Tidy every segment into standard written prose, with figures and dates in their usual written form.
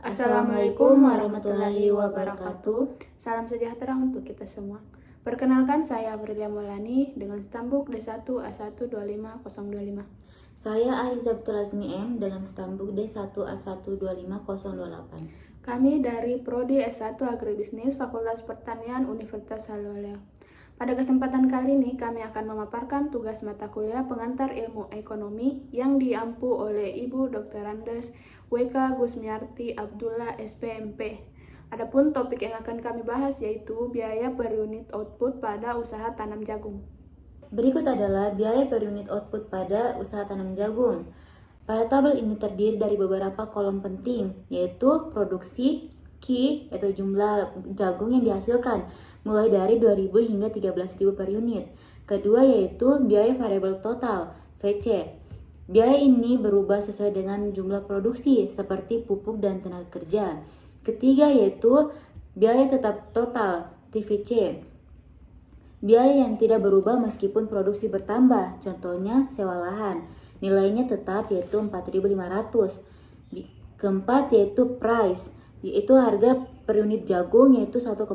Assalamualaikum warahmatullahi wabarakatuh. Salam sejahtera untuk kita semua. Perkenalkan, saya Aprilia Maulani dengan stambuk D1A125025. Saya Ariza Abdulazmi M dengan stambuk D1A125028. Kami dari Prodi S1 Agribisnis Fakultas Pertanian Universitas Halmahera. Pada kesempatan kali ini kami akan memaparkan tugas mata kuliah pengantar ilmu ekonomi yang diampu oleh Ibu Dr. Andes WK Gusmiarti Abdullah SPMP. Adapun topik yang akan kami bahas yaitu biaya per unit output pada usaha tanam jagung. Berikut adalah biaya per unit output pada usaha tanam jagung. Pada tabel ini terdiri dari beberapa kolom penting, yaitu produksi, Q, yaitu jumlah jagung yang dihasilkan, mulai dari 2.000 hingga 13.000 per unit. Kedua yaitu biaya variabel total, VC. Biaya ini berubah sesuai dengan jumlah produksi, seperti pupuk dan tenaga kerja. Ketiga yaitu biaya tetap total, TVC. Biaya yang tidak berubah meskipun produksi bertambah, contohnya sewa lahan. Nilainya tetap yaitu 4.500. Keempat yaitu price, yaitu harga per unit jagung yaitu $1,1.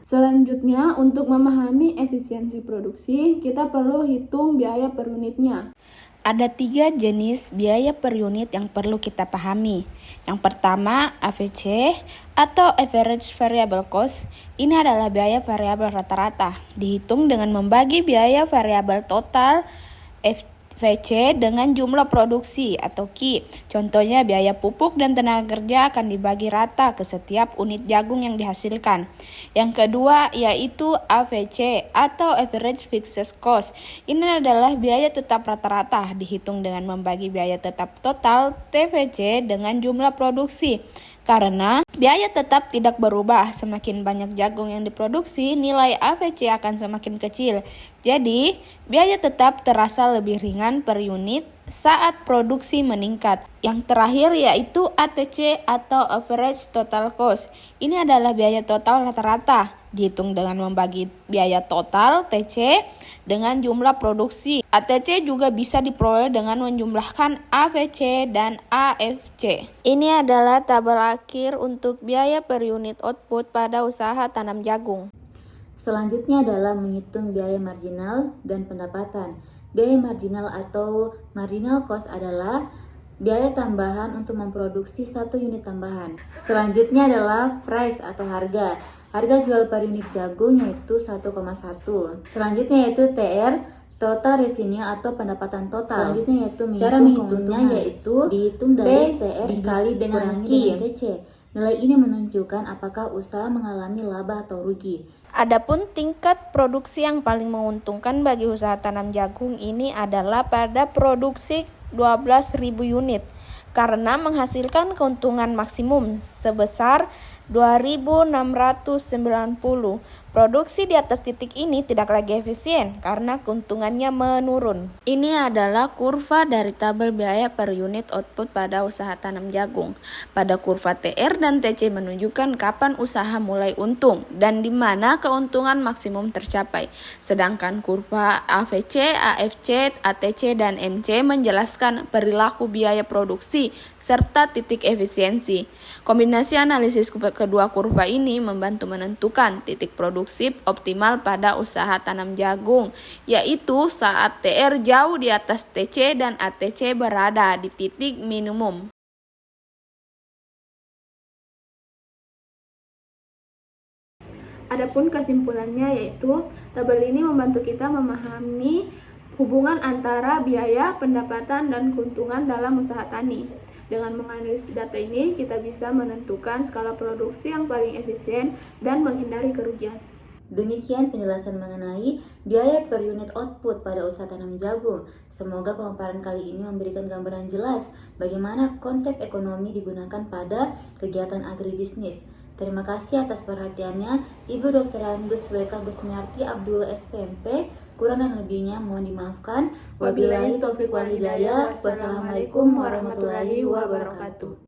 Selanjutnya, untuk memahami efisiensi produksi, kita perlu hitung biaya per unitnya. Ada 3 jenis biaya per unit yang perlu kita pahami. Yang pertama, AVC atau Average Variable Cost. Ini adalah biaya variabel rata-rata, dihitung dengan membagi biaya variabel total VC dengan jumlah produksi atau Q. Contohnya biaya pupuk dan tenaga kerja akan dibagi rata ke setiap unit jagung yang dihasilkan. Yang kedua yaitu AVC atau Average Fixed Cost. Ini adalah biaya tetap rata-rata dihitung dengan membagi biaya tetap total TVC dengan jumlah produksi. Karena biaya tetap tidak berubah, semakin banyak jagung yang diproduksi, nilai AVC akan semakin kecil. Jadi, biaya tetap terasa lebih ringan per unit saat produksi meningkat. Yang terakhir yaitu ATC atau Average Total Cost. Ini adalah biaya total rata-rata, dihitung dengan membagi biaya total TC dengan jumlah produksi. ATC juga bisa diperoleh dengan menjumlahkan AVC dan AFC. Ini adalah tabel akhir untuk biaya per unit output pada usaha tanam jagung. Selanjutnya adalah menghitung biaya marginal dan pendapatan. Biaya marginal atau marginal cost adalah biaya tambahan untuk memproduksi 1 unit tambahan. Selanjutnya adalah price atau harga. Harga jual per unit jagung yaitu 1,1. Selanjutnya yaitu TR, total revenue atau pendapatan total. Selanjutnya yaitu cara menghitungnya yaitu dihitung dari TR dikali dengan TC. Nilai ini menunjukkan apakah usaha mengalami laba atau rugi. Adapun tingkat produksi yang paling menguntungkan bagi usaha tanam jagung ini adalah pada produksi 12.000 unit karena menghasilkan keuntungan maksimum sebesar 2.690. Produksi di atas titik ini tidak lagi efisien karena keuntungannya menurun. Ini adalah kurva dari tabel biaya per unit output pada usaha tanam jagung. Pada kurva TR dan TC menunjukkan kapan usaha mulai untung dan di mana keuntungan maksimum tercapai. Sedangkan kurva AVC, AFC, ATC, dan MC menjelaskan perilaku biaya produksi serta titik efisiensi. Kombinasi analisis kedua kurva ini membantu menentukan titik produksi optimal pada usaha tanam jagung, yaitu saat TR jauh di atas TC dan ATC berada di titik minimum. Adapun kesimpulannya yaitu tabel ini membantu kita memahami hubungan antara biaya, pendapatan, dan keuntungan dalam usaha tani. Dengan menganalisis data ini, kita bisa menentukan skala produksi yang paling efisien dan menghindari kerugian. Demikian penjelasan mengenai biaya per unit output pada usaha tanam jagung. Semoga pemaparan kali ini memberikan gambaran jelas bagaimana konsep ekonomi digunakan pada kegiatan agribisnis. Terima kasih atas perhatiannya, Ibu Dr. Andes WK Gusmiarti Abdullah SPMP. Kurang dan lebihnya mohon dimaafkan. Wabillahi taufiq wal hidayah. Wassalamualaikum warahmatullahi wabarakatuh.